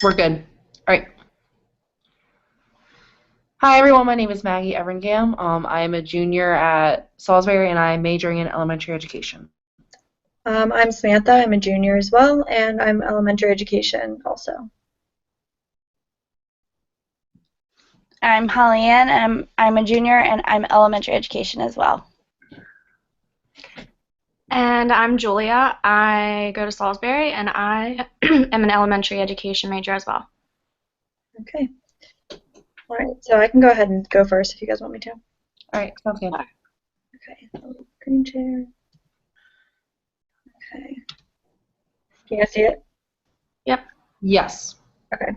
We're good. All right. Hi, everyone. My name is Maggie Everingham. I am a junior at Salisbury, and I'm majoring in elementary education. I'm Samantha. I'm a junior as well, and I'm elementary education also. I'm Holly Ann, and I'm a junior, and I'm elementary education as well. And I'm Julia. I go to Salisbury, and I am an elementary education major as well. Okay. All right, so I can go ahead and go first if you guys want me to. All right, sounds good. Okay, green chair. Okay. Can you guys see it? Yep. Yes. Okay.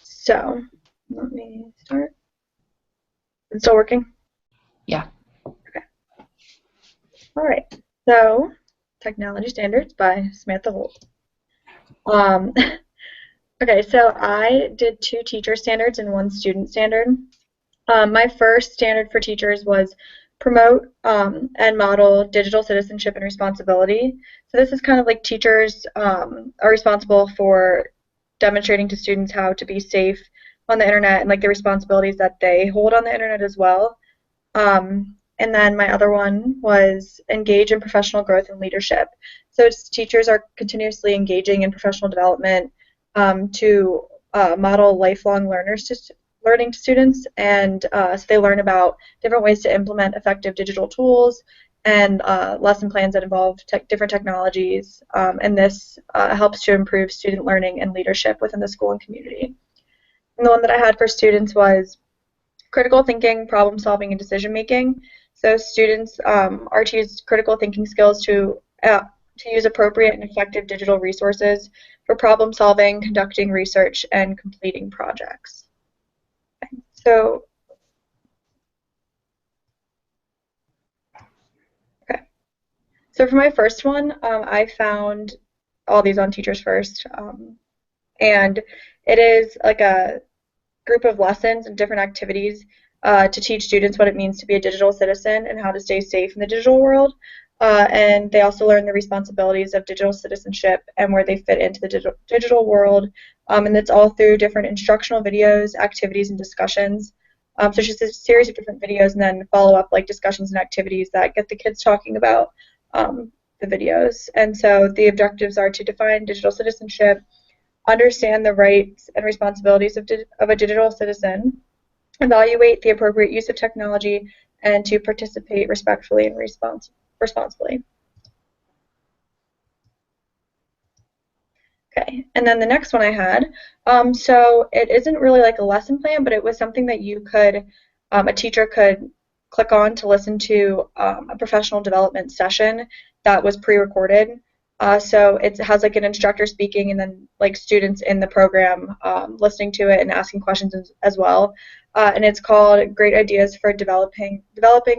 So, let me start. Is it still working? Yeah. Okay. All right. So, Technology Standards by Samantha Holt. Okay, so I did 2 teacher standards and 1 student standard. My first standard for teachers was promote and model digital citizenship and responsibility. So this is kind of like teachers are responsible for demonstrating to students how to be safe on the internet and like the responsibilities that they hold on the internet as well. And then my other one was engage in professional growth and leadership. So teachers are continuously engaging in professional development to model lifelong learning to students, and so they learn about different ways to implement effective digital tools and lesson plans that involve different technologies, and this helps to improve student learning and leadership within the school and community. And the one that I had for students was critical thinking, problem solving, and decision making. So students are to use critical thinking skills to use appropriate and effective digital resources for problem solving, conducting research, and completing projects. So, okay. So for my first one, I found all these on Teachers First, and it is like a group of lessons and different activities to teach students what it means to be a digital citizen and how to stay safe in the digital world. And they also learn the responsibilities of digital citizenship and where they fit into the digital world. And it's all through different instructional videos, activities, and discussions. So it's just a series of different videos and then follow up like discussions and activities that get the kids talking about the videos. And so the objectives are to define digital citizenship, understand the rights and responsibilities of a digital citizen, evaluate the appropriate use of technology, and to participate respectfully and responsibly. Okay, and then the next one I had, so it isn't really like a lesson plan, but it was something that you could, a teacher could click on to listen to a professional development session that was pre-recorded. So it has like an instructor speaking and then like students in the program listening to it and asking questions as well. And it's called Great Ideas for Developing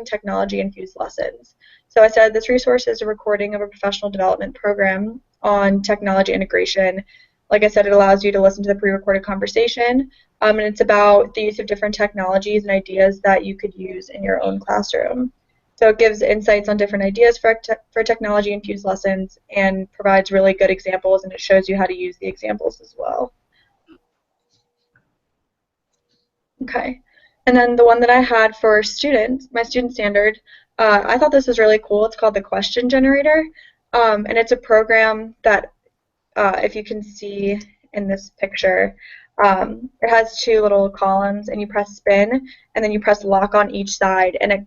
Technology-Infused Lessons. So I said this resource is a recording of a professional development program on technology integration. Like I said, it allows you to listen to the pre-recorded conversation, and it's about the use of different technologies and ideas that you could use in your own classroom. So it gives insights on different ideas for technology-infused lessons and provides really good examples, and it shows you how to use the examples as well. Okay, and then the one that I had for students, my student standard, I thought this was really cool. It's called the Question Generator, and it's a program that, if you can see in this picture, it has 2 little columns, and you press spin, and then you press lock on each side, and it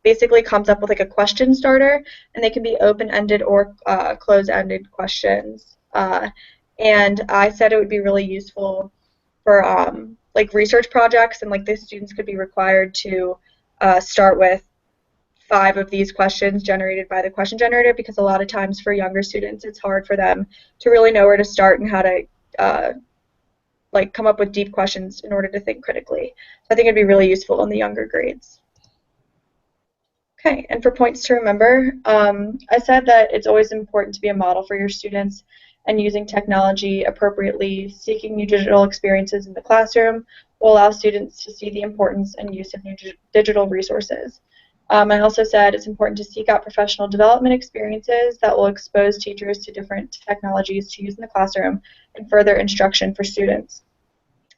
basically comes up with like a question starter, and they can be open-ended or closed-ended questions. And I said it would be really useful for like research projects, and like the students could be required to start with 5 of these questions generated by the question generator, because a lot of times for younger students it's hard for them to really know where to start and how to like come up with deep questions in order to think critically. So I think it'd be really useful in the younger grades. Okay, and for points to remember, I said that it's always important to be a model for your students and using technology appropriately. Seeking new digital experiences in the classroom will allow students to see the importance and use of new digital resources. I also said it's important to seek out professional development experiences that will expose teachers to different technologies to use in the classroom and further instruction for students.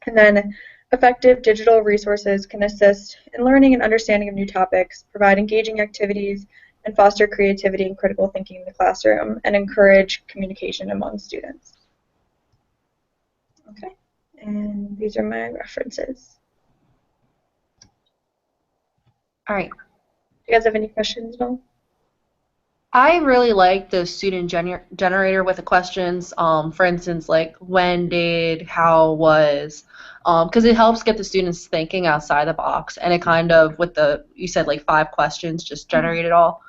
And then effective digital resources can assist in learning and understanding of new topics, provide engaging activities, and foster creativity and critical thinking in the classroom, and encourage communication among students. Okay, and these are my references. All right. Do you guys have any questions at all? I really like the student generator with the questions. For instance, like when did, how was, because it helps get the students thinking outside the box, and it kind of, with the, you said like 5 questions, just generate it all.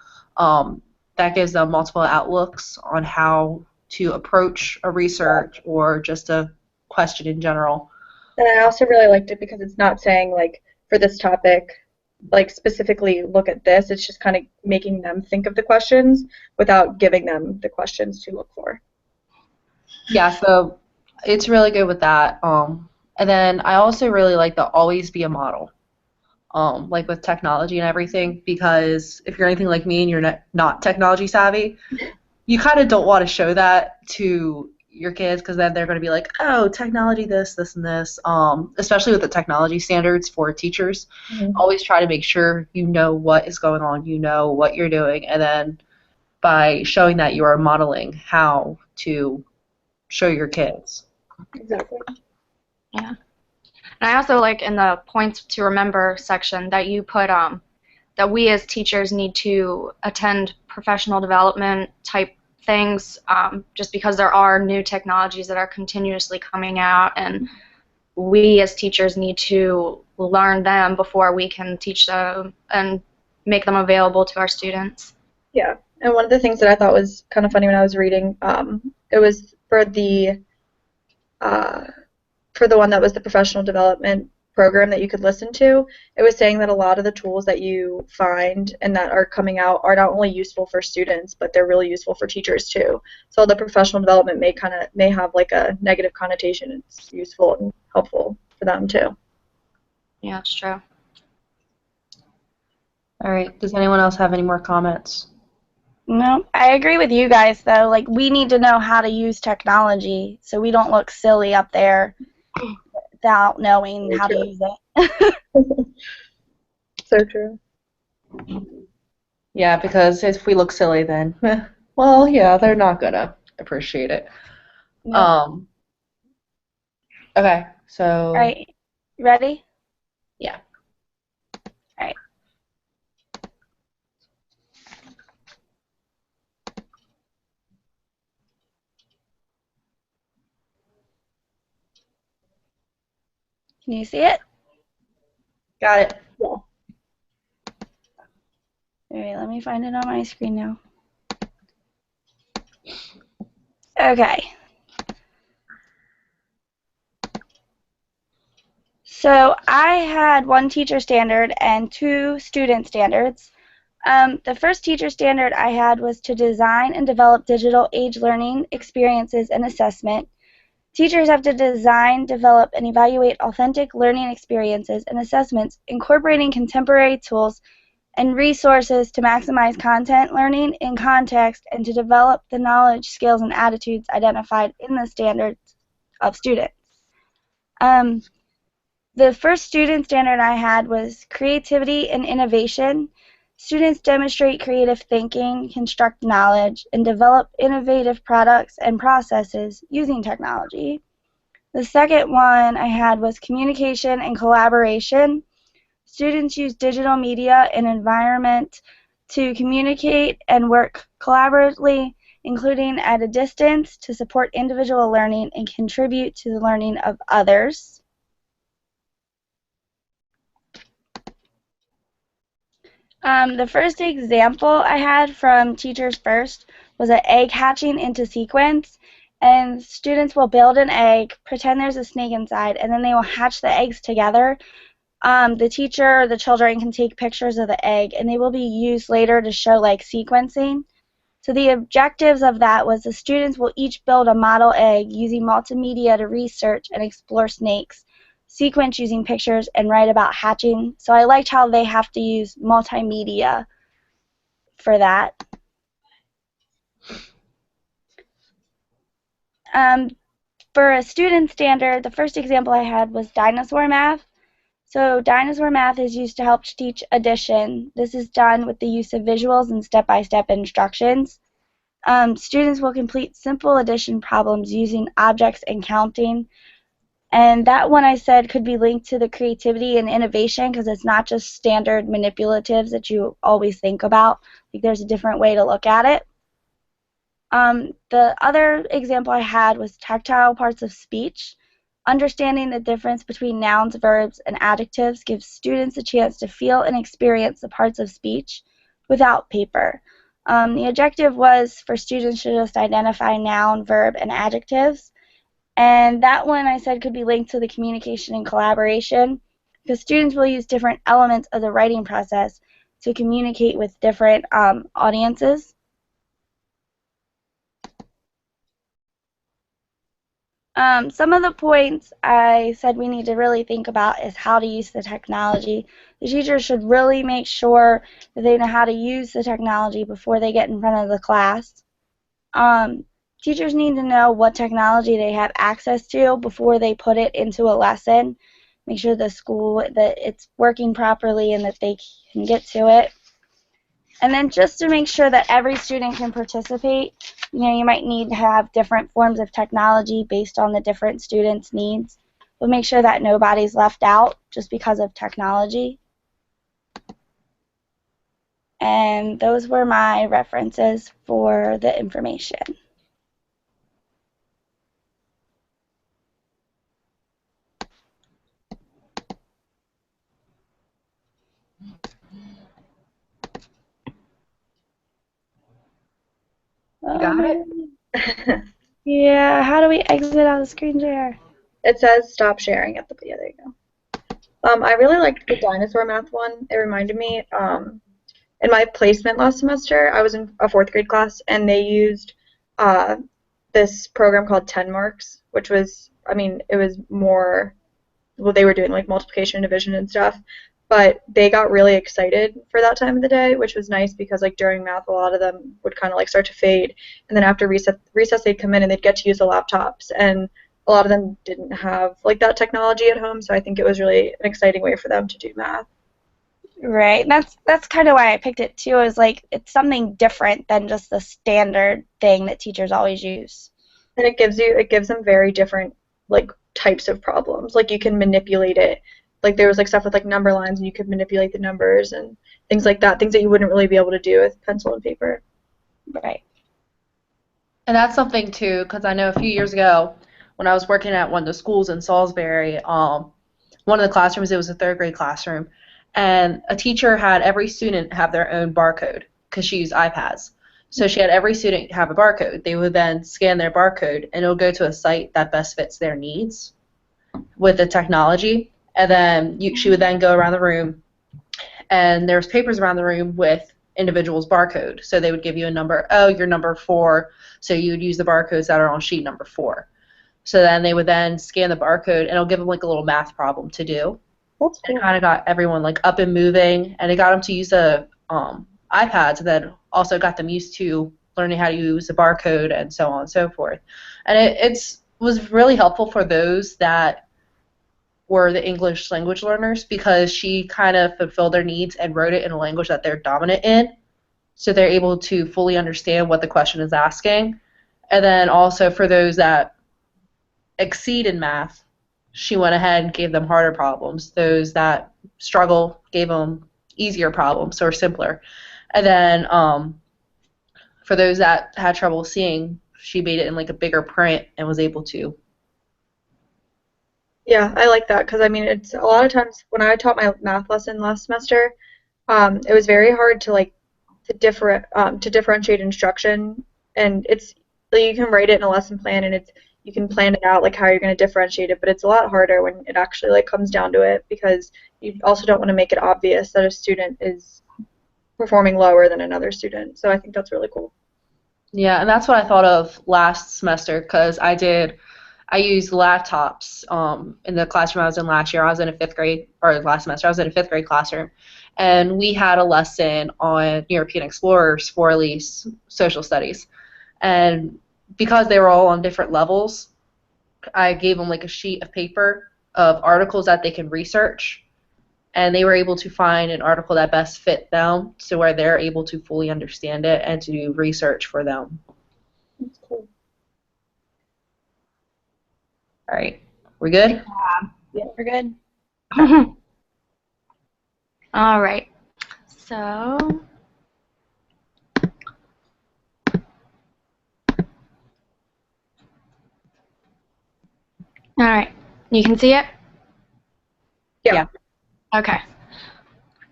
That gives them multiple outlooks on how to approach a research or just a question in general. And I also really liked it because it's not saying like for this topic, like specifically look at this. It's just kind of making them think of the questions without giving them the questions to look for. Yeah, so it's really good with that. And then I also really like the always be a model, like with technology and everything, because if you're anything like me and you're not technology savvy, you kind of don't want to show that to your kids, because then they're going to be like, oh, technology this, this, and this, especially with the technology standards for teachers. Mm-hmm. Always try to make sure you know what is going on, you know what you're doing, and then by showing that, you are modeling how to show your kids. Exactly. Yeah. And I also like in the points to remember section that you put that we as teachers need to attend professional development type things, just because there are new technologies that are continuously coming out, and we as teachers need to learn them before we can teach them and make them available to our students. Yeah, and one of the things that I thought was kind of funny when I was reading, it was for the one that was the professional development program that you could listen to. It was saying that a lot of the tools that you find and that are coming out are not only useful for students, but they're really useful for teachers too. So the professional development may have like a negative connotation. It's useful and helpful for them too. Yeah, it's true. All right. Does anyone else have any more comments? No, I agree with you guys though. Like, we need to know how to use technology so we don't look silly up there without knowing how to use it. So true. Yeah, because if we look silly, then, well, yeah, they're not gonna appreciate it. No. Okay, so. All right, ready? Yeah. All right. Can you see it? Got it. Yeah. All right, let me find it on my screen now. Okay. So I had 1 teacher standard and 2 student standards. The first teacher standard I had was to design and develop digital age learning experiences and assessment. Teachers have to design, develop, and evaluate authentic learning experiences and assessments, incorporating contemporary tools and resources to maximize content learning in context and to develop the knowledge, skills, and attitudes identified in the standards of students. The first student standard I had was creativity and innovation. Students demonstrate creative thinking, construct knowledge, and develop innovative products and processes using technology. The second one I had was communication and collaboration. Students use digital media and environment to communicate and work collaboratively, including at a distance, to support individual learning and contribute to the learning of others. The first example I had from Teachers First was an egg hatching into sequence, and students will build an egg, pretend there's a snake inside, and then they will hatch the eggs together. The teacher or the children can take pictures of the egg, and they will be used later to show like sequencing. So the objectives of that was the students will each build a model egg using multimedia to research and explore snakes. sequence using pictures, and write about hatching. So I liked how they have to use multimedia for that. For a student standard, the first example I had was dinosaur math. So dinosaur math is used to help teach addition. This is done with the use of visuals and step-by-step instructions. Students will complete simple addition problems using objects and counting. And that one I said could be linked to the creativity and innovation because it's not just standard manipulatives that you always think about. Like there's a different way to look at it. The other example I had was tactile parts of speech. Understanding the difference between nouns, verbs, and adjectives gives students a chance to feel and experience the parts of speech without paper. The objective was for students to just identify noun, verb, and adjectives. And that one I said could be linked to the communication and collaboration because students will use different elements of the writing process to communicate with different audiences. Some of the points I said we need to really think about is how to use the technology. The teachers should really make sure that they know how to use the technology before they get in front of the class. Teachers need to know what technology they have access to before they put it into a lesson. Make sure that it's working properly and that they can get to it. And then just to make sure that every student can participate, you might need to have different forms of technology based on the different students' needs. But make sure that nobody's left out just because of technology. And those were my references for the information. You got it? Yeah, how do we exit out of the screen share? It says stop sharing at the, yeah, there you go. I really liked the dinosaur math one. It reminded me, in my placement last semester, I was in a 4th grade class, and they used this program called 10 Marks, which was, it was more, well, they were doing like multiplication and division and stuff, but they got really excited for that time of the day, which was nice because like during math, a lot of them would kind of like start to fade, and then after recess they'd come in and they'd get to use the laptops, and a lot of them didn't have like that technology at home, so I think it was really an exciting way for them to do math. Right. That's kind of why I picked it too. Is like it's something different than just the standard thing that teachers always use. And it gives them very different like types of problems. Like you can manipulate it. Like there was like stuff with like number lines, and you could manipulate the numbers and things like that. Things that you wouldn't really be able to do with pencil and paper. Right. And that's something too, because I know a few years ago when I was working at one of the schools in Salisbury, one of the classrooms, it was a 3rd grade classroom, and a teacher had every student have their own barcode because she used iPads. So she had every student have a barcode. They would then scan their barcode, and it'll go to a site that best fits their needs with the technology. And then she would then go around the room, and there was papers around the room with individuals' barcode. So they would give you a number. Oh, you're number 4. So you would use the barcodes that are on sheet number 4. So then they would then scan the barcode, and it'll give them like a little math problem to do. That's cool. It kind of got everyone like up and moving, and it got them to use the iPads, and then also got them used to learning how to use the barcode and so on and so forth. And it was really helpful for those that were the English language learners because she kind of fulfilled their needs and wrote it in a language that they're dominant in, so they're able to fully understand what the question is asking. And then also for those that exceed in math, she went ahead and gave them harder problems. Those that struggle gave them easier problems or simpler. And then for those that had trouble seeing, she made it in like a bigger print and was able to. Yeah, I like that because it's a lot of times when I taught my math lesson last semester, it was very hard to like to differentiate instruction, and it's like, you can write it in a lesson plan and you can plan it out like how you're going to differentiate it, but it's a lot harder when it actually like comes down to it because you also don't want to make it obvious that a student is performing lower than another student. So I think that's really cool. Yeah, and that's what I thought of last semester because I I used laptops in the classroom I was in last year. I was in a fifth grade, or last semester, I was in a fifth grade classroom. And we had a lesson on European explorers for at least social studies. And because they were all on different levels, I gave them like a sheet of paper of articles that they can research. And they were able to find an article that best fit them to where they're able to fully understand it and to do research for them. That's cool. All right. We good? Yeah, we're good. All right. So, all right. You can see it? Yeah. Okay.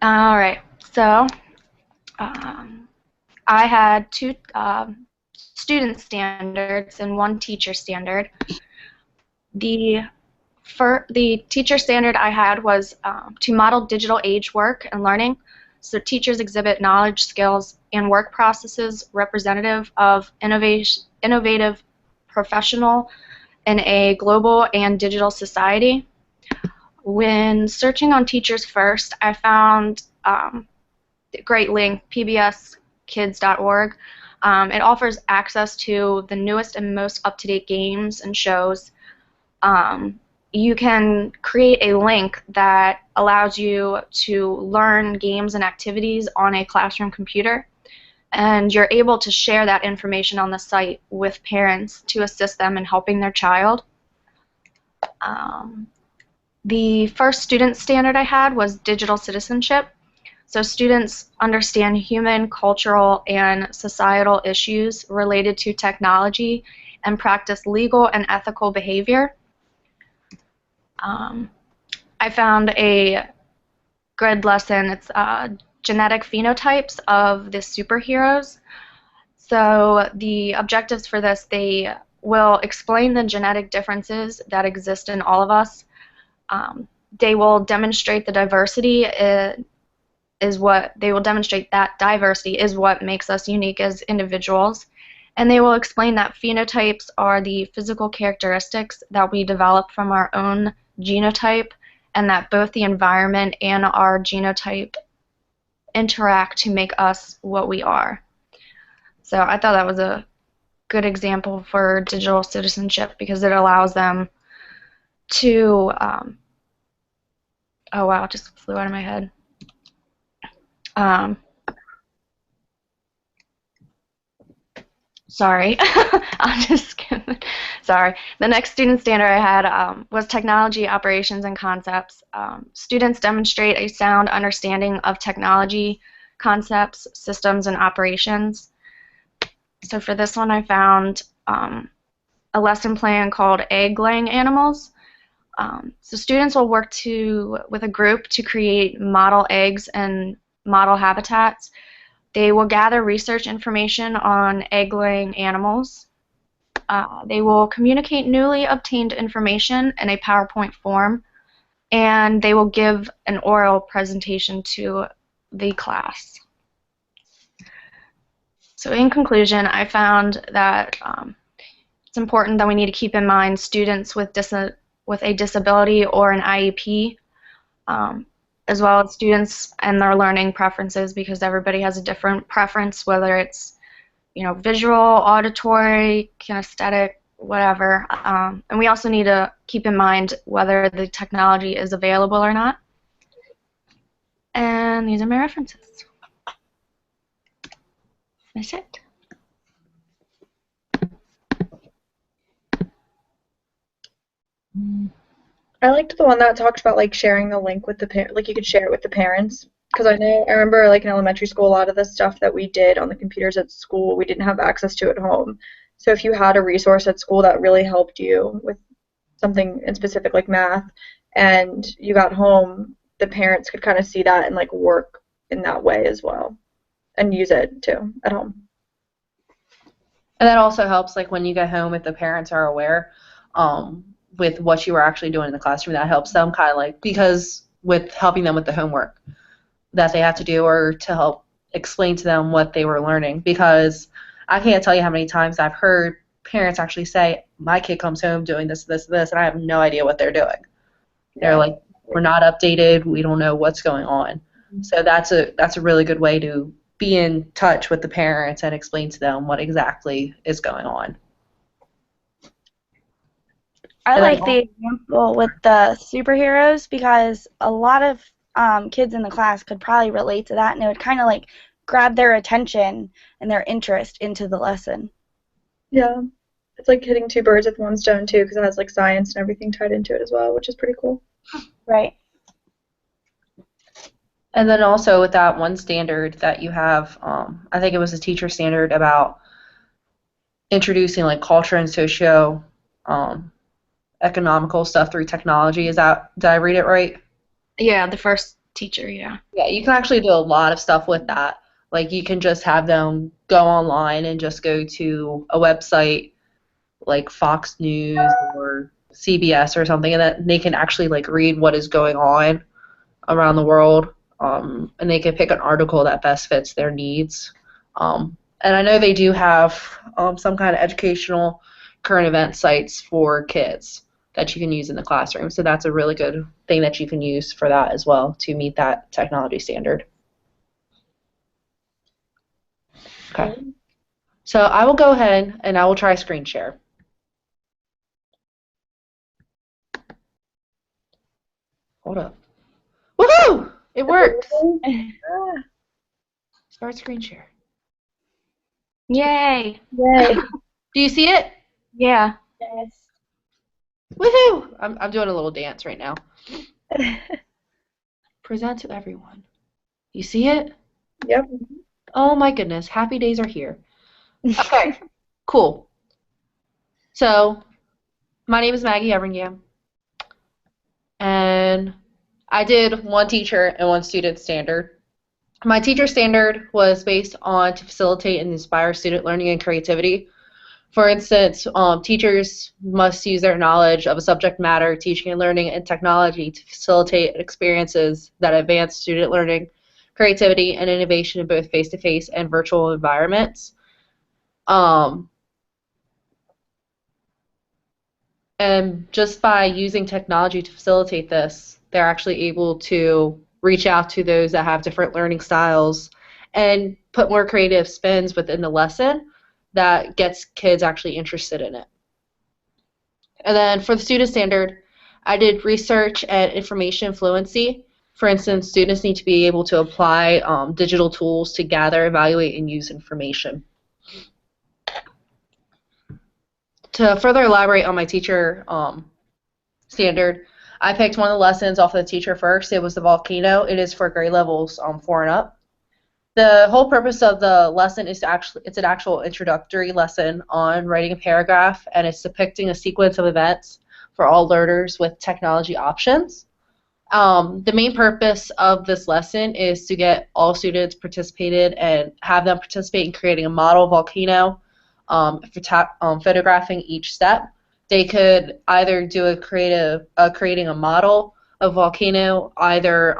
All right. So, I had two student standards and one teacher standard. The teacher standard I had was to model digital age work and learning, so teachers exhibit knowledge, skills, and work processes representative of innovative professional in a global and digital society. When searching on Teachers First, I found a great link, pbskids.org. It offers access to the newest and most up-to-date games and shows. You can create a link that allows you to learn games and activities on a classroom computer, and you're able to share that information on the site with parents to assist them in helping their child. The first student standard I had was digital citizenship. So students understand human, cultural, and societal issues related to technology and practice legal and ethical behavior. I found a good lesson. It's genetic phenotypes of the superheroes. So the objectives for this, they will explain the genetic differences that exist in all of us. They will demonstrate the diversity that diversity is what makes us unique as individuals. And they will explain that phenotypes are the physical characteristics that we develop from our own genotype, and that both the environment and our genotype interact to make us what we are. So I thought that was a good example for digital citizenship because it allows them to, oh wow, it just flew out of my head. Sorry, I'm just kidding. Sorry. The next student standard I had was technology, operations, and concepts. Students demonstrate a sound understanding of technology, concepts, systems, and operations. So for this one I found a lesson plan called Egg-Laying Animals. So students will work with a group to create model eggs and model habitats. They will gather research information on egg-laying animals. They will communicate newly obtained information in a PowerPoint form, and they will give an oral presentation to the class. So in conclusion, I found that it's important that we need to keep in mind students with a disability or an IEP, as well as students and their learning preferences, because everybody has a different preference, whether it's visual, auditory, kinesthetic, whatever. And we also need to keep in mind whether the technology is available or not. And these are my references. That's it. I liked the one that talked about like sharing the link with the parent, like you could share it with the parents. Because I remember like in elementary school, a lot of the stuff that we did on the computers at school, we didn't have access to at home. So if you had a resource at school that really helped you with something in specific like math, and you got home, the parents could kind of see that and like work in that way as well, and use it too at home. And that also helps, like, when you get home, if the parents are aware with what you were actually doing in the classroom, that helps them kind of like, because with helping them with the homework that they have to do, or to help explain to them what they were learning. Because I can't tell you how many times I've heard parents actually say, my kid comes home doing this, this, this, and I have no idea what they're doing. They're like, we're not updated. We don't know what's going on. So that's a really good way to be in touch with the parents and explain to them what exactly is going on. I And then like the example with the superheroes because a lot of kids in the class could probably relate to that, and it would kind of like grab their attention and their interest into the lesson. Yeah. It's like hitting two birds with one stone too, because it has like science and everything tied into it as well, which is pretty cool. Right. And then also with that one standard that you have, I think it was a teacher standard about introducing like culture and socio economical stuff through technology. Did I read it right? Yeah, the first teacher, yeah. Yeah, you can actually do a lot of stuff with that. Like you can just have them go online and just go to a website like Fox News or CBS or something, and that they can actually like read what is going on around the world, and they can pick an article that best fits their needs. And I know they do have some kind of educational current event sites for kids that you can use in the classroom. So that's a really good thing that you can use for that as well to meet that technology standard. Okay. So I will go ahead and I will try screen share. Hold up. Woohoo! It worked. Start screen share. Yay! Yay. Do you see it? Yeah. Yes. Woohoo! I'm doing a little dance right now. Present to everyone. You see it? Yep. Oh my goodness, happy days are here. Okay, cool. So, my name is Maggie Everingham, and I did one teacher and one student standard. My teacher standard was based on to facilitate and inspire student learning and creativity. For instance, teachers must use their knowledge of a subject matter, teaching and learning, and technology to facilitate experiences that advance student learning, creativity, and innovation in both face-to-face and virtual environments. And just by using technology to facilitate this, they're actually able to reach out to those that have different learning styles and put more creative spins within the lesson that gets kids actually interested in it. And then for the student standard, I did research and information fluency. For instance, students need to be able to apply digital tools to gather, evaluate, and use information. To further elaborate on my teacher standard, I picked one of the lessons off of the teacher first. It was the volcano. It is for grade levels 4 and up. The whole purpose of the lesson is it's an actual introductory lesson on writing a paragraph, and it's depicting a sequence of events for all learners with technology options. The main purpose of this lesson is to get all students participated and have them participate in creating a model volcano, photographing each step. They could either do creating a model of volcano, either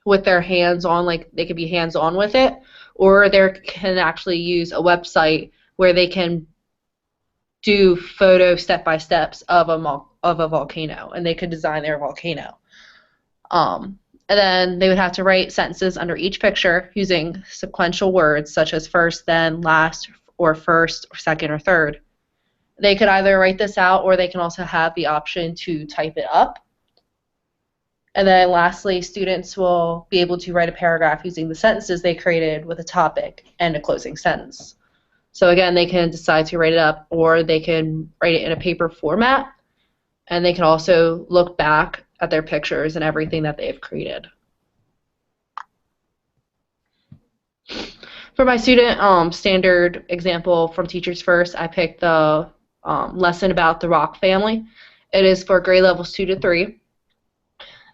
with their hands on, like they could be hands on with it, or they can actually use a website where they can do photo step-by-steps of a volcano, and they could design their volcano. And then they would have to write sentences under each picture using sequential words such as first, then, last, or first, or second, or third. They could either write this out, or they can also have the option to type it up. And then lastly, students will be able to write a paragraph using the sentences they created with a topic and a closing sentence. So again, they can decide to write it up, or they can write it in a paper format, and they can also look back at their pictures and everything that they've created. For my student standard example from Teachers First, I picked the lesson about the rock family. It is for grade levels 2 to 3.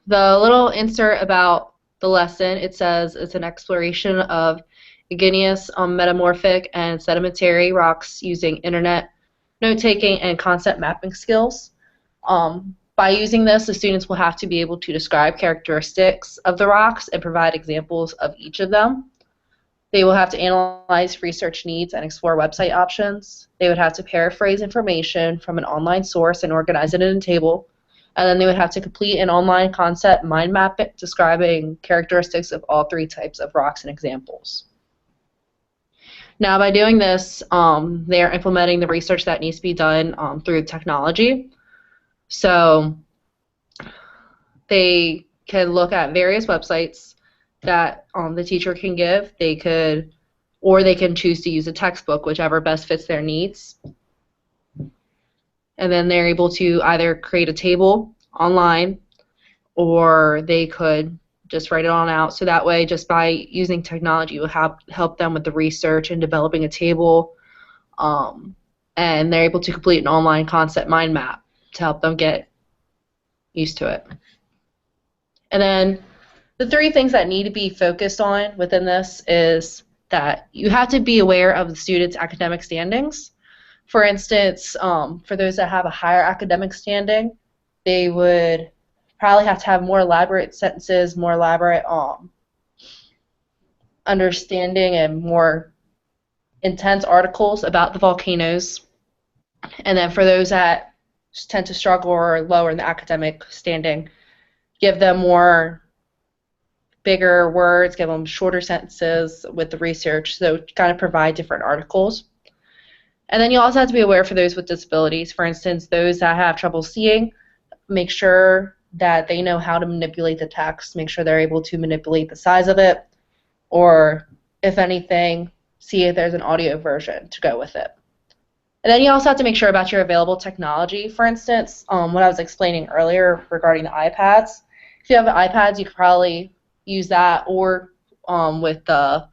The little insert about the lesson, it says it's an exploration of igneous, metamorphic, and sedimentary rocks using internet note-taking and concept mapping skills. By using this, the students will have to be able to describe characteristics of the rocks and provide examples of each of them. They will have to analyze research needs and explore website options. They would have to paraphrase information from an online source and organize it in a table. And then they would have to complete an online concept mind map describing characteristics of all three types of rocks and examples. Now, by doing this, they are implementing the research that needs to be done through technology. So they can look at various websites that the teacher can give. They can choose to use a textbook, whichever best fits their needs. And then they're able to either create a table online, or they could just write it on out. So that way, just by using technology, will help them with the research and developing a table. And they're able to complete an online concept mind map to help them get used to it. And then the three things that need to be focused on within this is that you have to be aware of the student's academic standings. For instance, for those that have a higher academic standing, they would probably have to have more elaborate sentences, more elaborate understanding, and more intense articles about the volcanoes. And then for those that tend to struggle or lower in the academic standing, give them more bigger words, give them shorter sentences with the research, so kind of provide different articles. And then you also have to be aware for those with disabilities. For instance, those that have trouble seeing, make sure that they know how to manipulate the text, make sure they're able to manipulate the size of it, or if anything, see if there's an audio version to go with it. And then you also have to make sure about your available technology. For instance, what I was explaining earlier regarding the iPads. If you have iPads, you could probably use that, or with the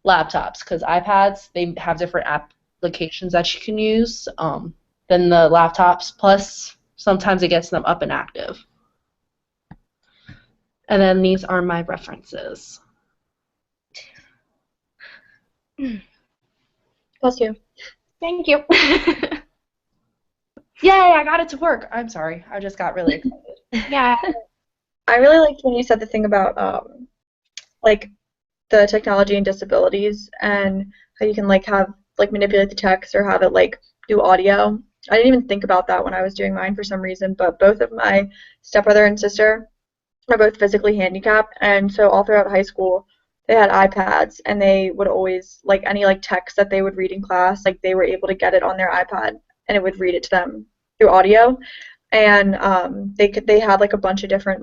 laptops, because iPads, they have different applications that you can use than the laptops, plus sometimes it gets them up and active. And then these are my references. Bless you. Thank you. Yay, I got it to work. I'm sorry, I just got really excited. Yeah. I really liked when you said the thing about like the technology and disabilities, and how you can have manipulate the text or have it do audio. I didn't even think about that when I was doing mine for some reason, but both of my stepbrother and sister are both physically handicapped, and so all throughout high school they had iPads, and they would always any text that they would read in class, they were able to get it on their iPad and it would read it to them through audio. And they had a bunch of different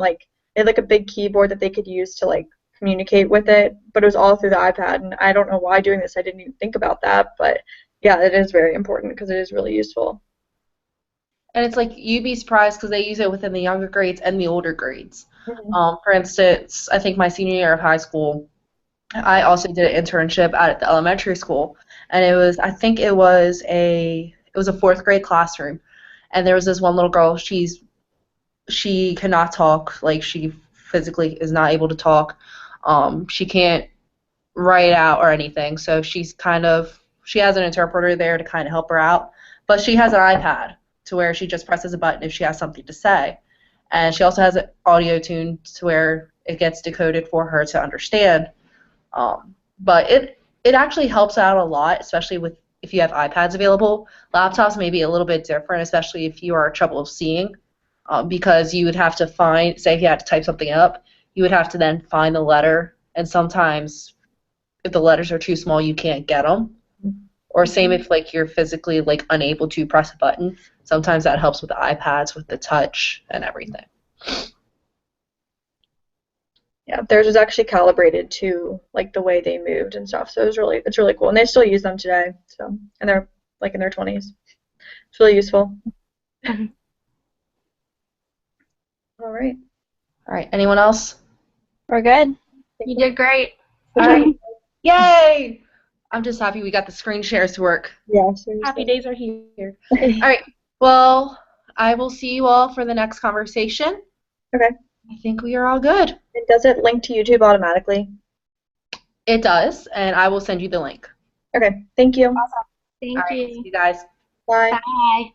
they had a big keyboard that they could use to communicate with it, but it was all through the iPad. And I don't know why doing this I didn't even think about that, but yeah, it is very important because it is really useful. And it's you'd be surprised because they use it within the younger grades and the older grades. Mm-hmm. For instance, I think my senior year of high school, I also did an internship at the elementary school, and I think it was a fourth grade classroom, and there was this one little girl. She cannot talk, she physically is not able to talk. She can't write out or anything, so she has an interpreter there to kind of help her out, but she has an iPad to where she just presses a button if she has something to say, and she also has an audio tune to where it gets decoded for her to understand. But it actually helps out a lot, especially if you have iPads available. Laptops may be a little bit different, especially if you are trouble seeing, because you would have to say if you had to type something up, you would have to then find the letter, and sometimes if the letters are too small, you can't get them. Or same if you're physically unable to press a button. Sometimes that helps with the iPads, with the touch and everything. Yeah, theirs was actually calibrated to the way they moved and stuff. So it's really cool, and they still use them today. So, and they're in their 20s. It's really useful. Mhm. All right. All right. Anyone else? We're good. You did great. All right. Yay! I'm just happy we got the screen shares to work. Yeah. Seriously. Happy days are here. All right. Well, I will see you all for the next conversation. Okay. I think we are all good. And does it link to YouTube automatically? It does, and I will send you the link. Okay. Thank you. Thank All right. you. See you guys. Bye. Bye.